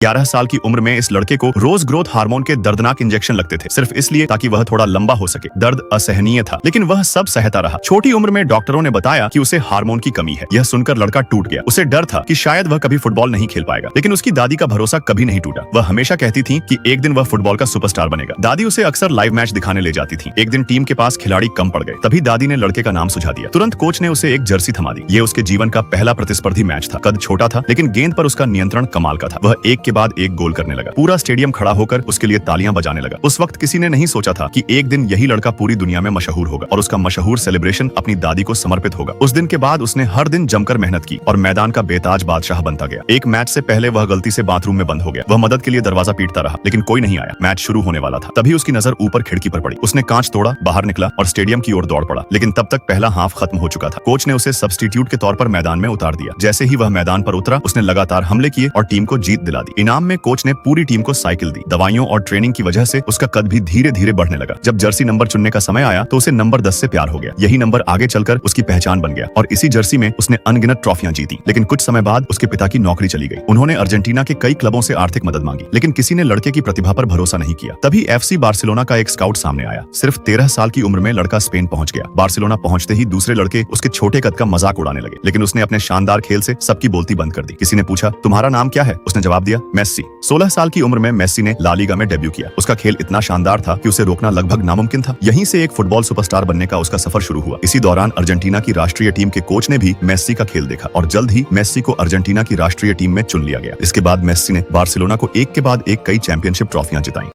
11 साल की उम्र में इस लड़के को रोज ग्रोथ हार्मोन के दर्दनाक इंजेक्शन लगते थे, सिर्फ इसलिए ताकि वह थोड़ा लंबा हो सके। दर्द असहनीय था, लेकिन वह सब सहता रहा। छोटी उम्र में डॉक्टरों ने बताया कि उसे हार्मोन की कमी है। यह सुनकर लड़का टूट गया। उसे डर था कि शायद वह कभी फुटबॉल नहीं खेल पाएगा, लेकिन उसकी दादी का भरोसा कभी नहीं टूटा। वह हमेशा कहती थी कि एक दिन वह फुटबॉल का सुपरस्टार बनेगा। दादी उसे अक्सर लाइव मैच दिखाने ले जाती थी। एक दिन टीम के पास खिलाड़ी कम पड़ गए, तभी दादी ने लड़के का नाम सुझा दिया। तुरंत कोच ने उसे एक जर्सी थमा दी। ये उसके जीवन का पहला प्रतिस्पर्धी मैच था। कद छोटा था, लेकिन गेंद पर उसका नियंत्रण कमाल का था। वह एक के बाद एक गोल करने लगा। पूरा स्टेडियम खड़ा होकर उसके लिए तालियां बजाने लगा। उस वक्त किसी ने नहीं सोचा था कि एक दिन यही लड़का पूरी दुनिया में मशहूर होगा और उसका मशहूर सेलिब्रेशन अपनी दादी को समर्पित होगा। उस दिन के बाद उसने हर दिन जमकर मेहनत की और मैदान का बेताज बादशाह बनता गया। एक मैच से पहले वह गलती से बाथरूम में बंद हो गया। वह मदद के लिए दरवाजा पीटता रहा, लेकिन कोई नहीं आया। मैच शुरू होने वाला था, तभी उसकी नजर ऊपर खिड़की पर पड़ी। उसने कांच तोड़ा, बाहर निकला और स्टेडियम की ओर दौड़ पड़ा, लेकिन तब तक पहला हाफ खत्म हो चुका था। कोच ने उसे सब्स्टिट्यूट के तौर पर मैदान में उतार दिया। जैसे ही वह मैदान पर उतरा, उसने लगातार हमले किए और टीम को जीत दिला दी। इनाम में कोच ने पूरी टीम को साइकिल दी। दवाइयों और ट्रेनिंग की वजह से उसका कद भी धीरे धीरे बढ़ने लगा। जब जर्सी नंबर चुनने का समय आया तो उसे नंबर 10 से प्यार हो गया। यही नंबर आगे चलकर उसकी पहचान बन गया और इसी जर्सी में उसने अनगिनत ट्रॉफियां जीती। लेकिन कुछ समय बाद उसके पिता की नौकरी चली गई। उन्होंने अर्जेंटीना के कई क्लबों से आर्थिक मदद मांगी, लेकिन किसी ने लड़के की प्रतिभा पर भरोसा नहीं किया। तभी FC बार्सिलोना का एक स्काउट सामने आया। सिर्फ 13 साल की उम्र में लड़का स्पेन पहुंच गया। बार्सिलोना पहुंचते ही दूसरे लड़के उसके छोटे कद का मजाक उड़ाने लगे, लेकिन उसने अपने शानदार खेल से सबकी बोलती बंद कर दी। किसी ने पूछा, तुम्हारा नाम क्या है? उसने जवाब दिया, मेस्सी। 16 साल की उम्र में मेस्सी ने ला लीगा में डेब्यू किया। उसका खेल इतना शानदार था कि उसे रोकना लगभग नामुमकिन था। यहीं से एक फुटबॉल सुपरस्टार बनने का उसका सफर शुरू हुआ। इसी दौरान अर्जेंटीना की राष्ट्रीय टीम के कोच ने भी मेस्सी का खेल देखा और जल्द ही मेस्सी को अर्जेंटीना की राष्ट्रीय टीम में चुन लिया गया। इसके बाद मेस्सी ने बार्सिलोना को एक के बाद एक कई चैंपियनशिप ट्रॉफियां जिताई।